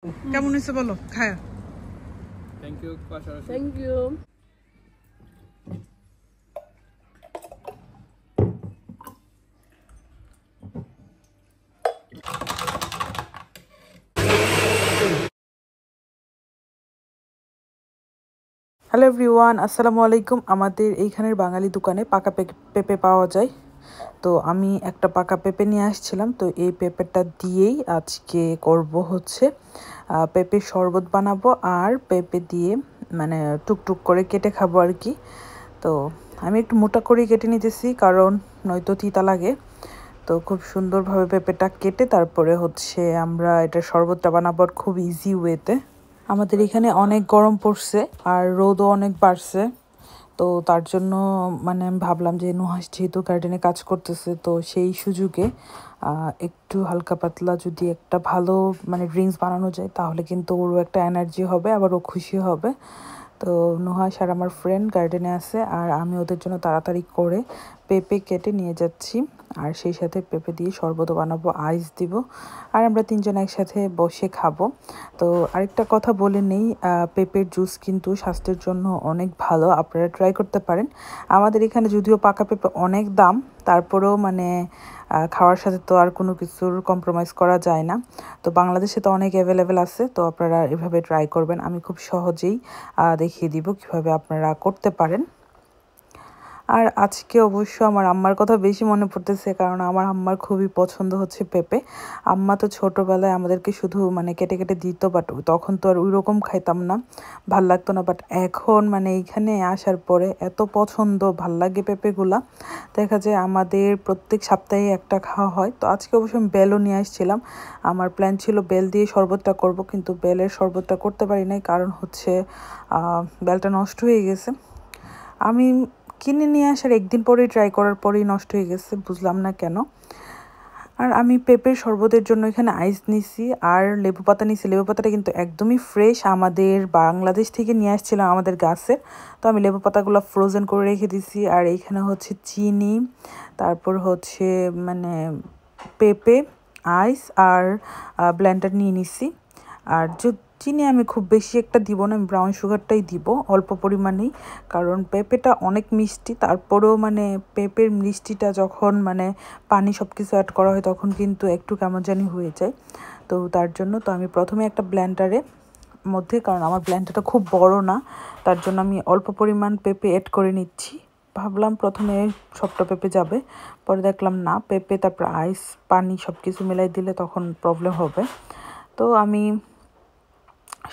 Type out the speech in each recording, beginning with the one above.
কেমন হয়েছে বলো খায়া? Thank you thank you. Hello everyone, আসসালামু আলাইকুম। আমাদের এইখানের বাঙালি দোকানে পাকা পেঁপে পাওয়া যায়। তো আমি একটা পাকা পেঁপে নিয়ে আসছিলাম। তো এই পেঁপেটা দিয়েই আজকে করব হচ্ছে পেঁপের শরবত বানাবো, আর পেঁপে দিয়ে মানে টুকটুক করে কেটে খাবো আর কি। তো আমি একটু মোটা করেই কেটে নিতেছি, কারণ নয়তো তিতা লাগে। তো খুব সুন্দরভাবে পেঁপেটা কেটে তারপরে হচ্ছে আমরা এটা শরবতটা বানাবো খুব ইজি ওয়েতে। আমাদের এখানে অনেক গরম পড়ছে আর রোদও অনেক বাড়ছে। তো তার জন্য মানে আমি ভাবলাম যে নুহাস যেহেতু গার্ডেনে কাজ করতেছে, তো সেই সুযোগে একটু হালকা পাতলা যদি একটা ভালো মানে ড্রিঙ্কস বানানো যায়, তাহলে কিন্তু ওরও একটা এনার্জি হবে, আবার ও খুশি হবে। তো নুহাস আর আমার ফ্রেন্ড গার্ডেনে আছে, আর আমি ওদের জন্য তাড়াতাড়ি করে পেঁপে কেটে নিয়ে যাচ্ছি। আর সেই সাথে পেঁপে দিয়ে শরবতও বানাবো, আইস দিব, আর আমরা তিনজন একসাথে বসে খাবো। তো আরেকটা কথা বলে নেই, পেঁপের জুস কিন্তু স্বাস্থ্যের জন্য অনেক ভালো, আপনারা ট্রাই করতে পারেন। আমাদের এখানে যদিও পাকা পেঁপে অনেক দাম, তারপরেও মানে খাওয়ার সাথে তো আর কোনো কিছুর কম্প্রোমাইজ করা যায় না। তো বাংলাদেশে তো অনেক অ্যাভেলেবেল আছে, তো আপনারা এভাবে ট্রাই করবেন। আমি খুব সহজেই দেখিয়ে দিব কিভাবে আপনারা করতে পারেন। আর আজকে অবশ্য আমার আম্মার কথা বেশি মনে পড়তেছে, কারণ আমার আম্মার খুবই পছন্দ হচ্ছে পেঁপে। আম্মা তো ছোটোবেলায় আমাদেরকে শুধু মানে কেটে কেটে দিত, বাট তখন তো আর ওই রকম খাইতাম না, ভাল লাগতো না। বাট এখন মানে এইখানে আসার পরে এত পছন্দ, ভাল লাগে পেঁপেগুলা। দেখা যায় আমাদের প্রত্যেক সপ্তাহে একটা খাওয়া হয়। তো আজকে অবশ্য আমি বেলও নিয়ে আসছিলাম। আমার প্ল্যান ছিল বেল দিয়ে শরবতটা করব, কিন্তু বেলের শরবতটা করতে পারি নাই, কারণ হচ্ছে বেলটা নষ্ট হয়ে গেছে। আমি কিনে নিয়ে আসার একদিন পরেই ট্রাই করার পরেই নষ্ট হয়ে গেছে, বুঝলাম না কেন। আর আমি পেঁপের শরবতের জন্য এখানে আইস নিছি আর লেবু পাতা নিছি। লেবু পাতাটা কিন্তু একদমই ফ্রেশ, আমাদের বাংলাদেশ থেকে নিয়ে আসছিলাম আমাদের গাছের। তো আমি লেবু পাতাগুলো ফ্রোজেন করে রেখে দিছি। আর এইখানে হচ্ছে চিনি, তারপর হচ্ছে মানে পেঁপে, আইস আর ব্লেন্ডার নিয়ে নিছি। আর চিনি আমি খুব বেশি একটা দিব না, আমি ব্রাউন সুগারটাই দিব অল্প পরিমাণেই, কারণ পেঁপেটা অনেক মিষ্টি। তারপরেও মানে পেঁপের মিষ্টিটা যখন মানে পানি সব কিছু অ্যাড করা হয়, তখন কিন্তু একটু কেমন জানি হয়ে যায়। তো তার জন্য তো আমি প্রথমে একটা ব্লেন্ডারে মধ্যে, কারণ আমার ব্লেন্ডারটা খুব বড় না, তার জন্য আমি অল্প পরিমাণ পেঁপে অ্যাড করে নিচ্ছি। ভাবলাম প্রথমে সবটা পেঁপে যাবে, পরে দেখলাম না, পেঁপে তারপর আইস পানি সব কিছু মিলাই দিলে তখন প্রবলেম হবে। তো আমি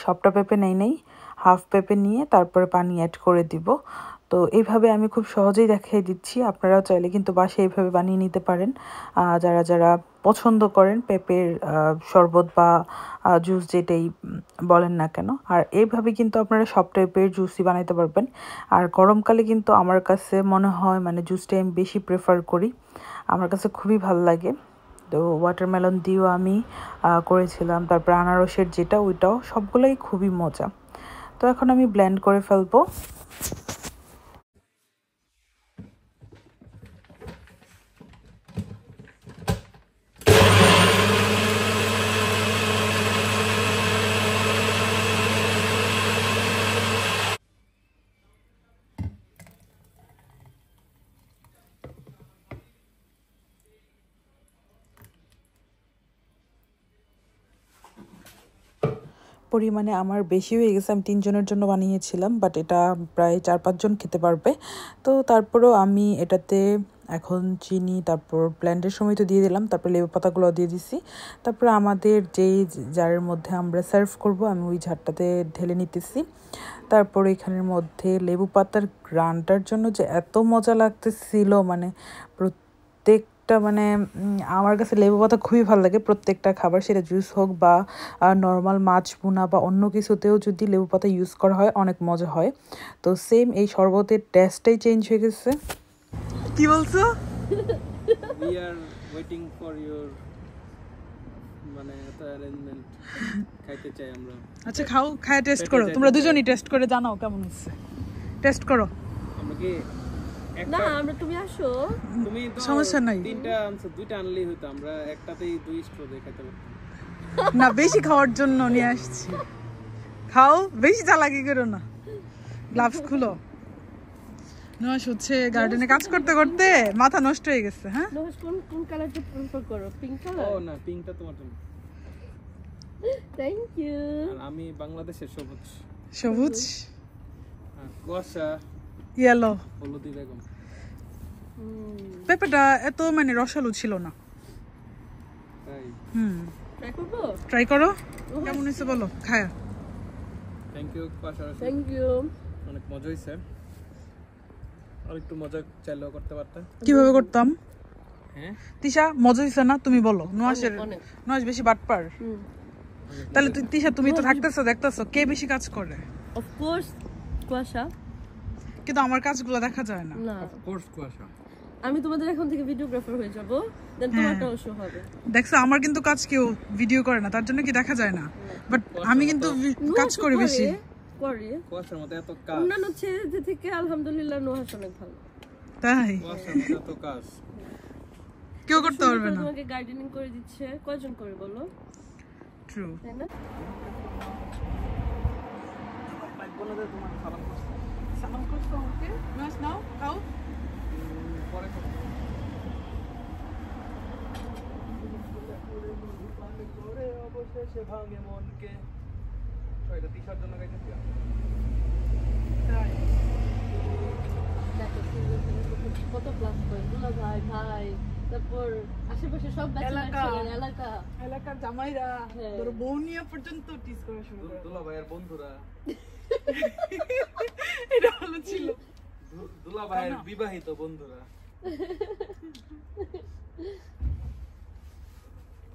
সবটা পেঁপে নেই, হাফ পেঁপে নিয়ে তারপরে পানি অ্যাড করে দিব। তো এইভাবে আমি খুব সহজেই দেখিয়ে দিচ্ছি, আপনারাও চাইলে কিন্তু বাসায় এইভাবে বানিয়ে নিতে পারেন, যারা যারা পছন্দ করেন পেঁপের শরবত বা জুস যেটাই বলেন না কেন। আর এইভাবে কিন্তু আপনারা সব টাইপের জুসই বানাইতে পারবেন। আর গরমকালে কিন্তু আমার কাছে মনে হয় মানে জুসটাই আমি বেশি প্রেফার করি, আমার কাছে খুবই ভালো লাগে। তো ওয়াটারমেলন দিয়েও আমি করেছিলাম, তারপর আনারসের যেটা, ওইটাও সবগুলোই খুবই মজা। তো এখন আমি ব্লেন্ড করে ফেলবো। পরিমাণে আমার বেশি হয়ে গেছে, আমি 3 জনের জন্য বানিয়েছিলাম, বাট এটা প্রায় 4-5 জন খেতে পারবে। তো তারপরেও আমি এটাতে এখন চিনি, তারপর ব্লেন্ডের সময় তো দিয়ে দিলাম, তারপর লেবু পাতাগুলো দিয়ে দিছি। তারপর আমাদের যেই জারের মধ্যে আমরা সার্ভ করব, আমি ওই ঝাড়টাতে ঢেলে নিতেছি। তারপর এখানের মধ্যে লেবু পাতার গ্রানটার জন্য যে এত মজা লাগতেছিল, মানে প্রত্যেকটা মানে আমার কাছে লেবু পাতা খুবই ভালো লাগে। প্রত্যেকটা খাবার, সেটা জুস হোক বা নর্মাল মাছ ভুনা বা অন্য কিছুতেও যদি লেবু পাতা ইউজ করা হয়, অনেক মজা হয়। তো সেম এই শরবতের টেস্টটাই চেঞ্জ হয়ে গেছে। কি বলছো? We are waiting for your মানে এত অ্যারেঞ্জমেন্ট খাইতে চাই আমরা। আচ্ছা খাও, খায় টেস্ট করো, তোমরা দুজনই টেস্ট করে জানাও কেমন হচ্ছে। টেস্ট করো। আমরা কি না আমরা তুমি আসো, তুমি তো সমস্যা নাই, 3টা আনছো, 2টা আনলেই হতো, আমরা একটাতেই 2 স্ট্র দিয়ে খেতে পারতাম। না বেশি খাওয়ার জন্য নিয়ে আসছি। খাও, বেশি চালাকি করো না। গ্লাভস খুলো। নুহাস হচ্ছে গার্ডেনে কাজ করতে করতে মাথা নষ্ট হয়ে গেছে। হ্যাঁ, নুহাস কোন কালারটা প্রেফার করো? Pink colour? ও না, পিঙ্কটা তোমার জন্য। Thank you. আর আমি বাংলাদেশের সবুজ। সবুজ, কুয়াশা, ইয়েলো। হলুদি বেগম। পেঁপেটা এত মানে রসালো ছিল না। তাই ট্রাই করবো? ট্রাই করো, কেমন হয়েছে বলো। খায়া থ্যাংক ইউ কুয়াশা, থ্যাংক ইউ। অনেক মজা হয়েছে। আর একটু মজা চাইলেও করতে পারতাম। কিভাবে করতাম? হ্যাঁ, তিশা মজা হয়েছে না? তুমি বলো। নুহাসের অনেক। নুহাস বেশি বাটপার। তাহলে তুই তিশা, তুমি তো থাকতেছো, দেখতেছো কে বেশি কাজ করে। অফ কোর্স কুয়াশা। কিন্তু আমার কাজগুলো দেখা যায় না। না, কোর্স কুয়াশা। আমি তোমাদের এখন থেকে ভিডিওগ্রাফার হয়ে যাব, দেন তোমারটাও শো হবে। দেখছো, আমার কিন্তু কাজ কেউ ভিডিও করে না, তার জন্য কি দেখা যায় না। বাট আমি কিন্তু কাজ করি বেশি। করে কুয়াশার মধ্যে এত কাজ। অন্যান্য ছেলেদের থেকে আলহামদুলিল্লাহ নুহাস অনেক ভালো। তাই কুয়াশার মধ্যে এত কাজ। কেউ করতে পারবে না। তোমাকে গার্ডেনিং করে দিচ্ছে কয়জন করে বলো? ট্রু। তাই না? সালাম করছো আমাকে? নুহাস নাও, খাও। পরে অবশেষে ভাঙে মনকে। এটা তিশার জন্য গাইতেছি। তাই দেখো কত প্লাস করে দুলা ভাই ভাই, তারপর আশেপাশে সব এলাকা। এলাকা এলাকার জামাইরা হ্যাঁ। ধরো বউ নিয়ে পর্যন্ত টিজ করা শুরু করে। দুলা ভাইয়ের বন্ধুরা, এটা ভালো ছিল। দুলা ভাইয়ের বিবাহিত বন্ধুরা।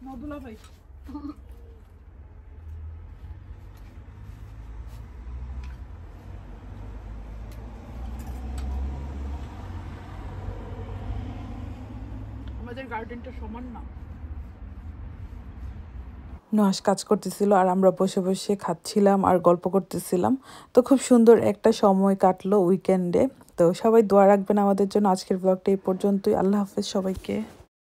মদুলা ভাই আমাদের গার্ডেনটা সমান না। নুহাস কাজ করতেছিল আর আমরা বসে বসে খাচ্ছিলাম আর গল্প করতেছিলাম। তো খুব সুন্দর একটা সময় কাটলো উইকেন্ডে। তো সবাই দোয়া রাখবেন আমাদের জন্য। আজকের ব্লগটা এই পর্যন্তই। আল্লাহ হাফেজ সবাইকে।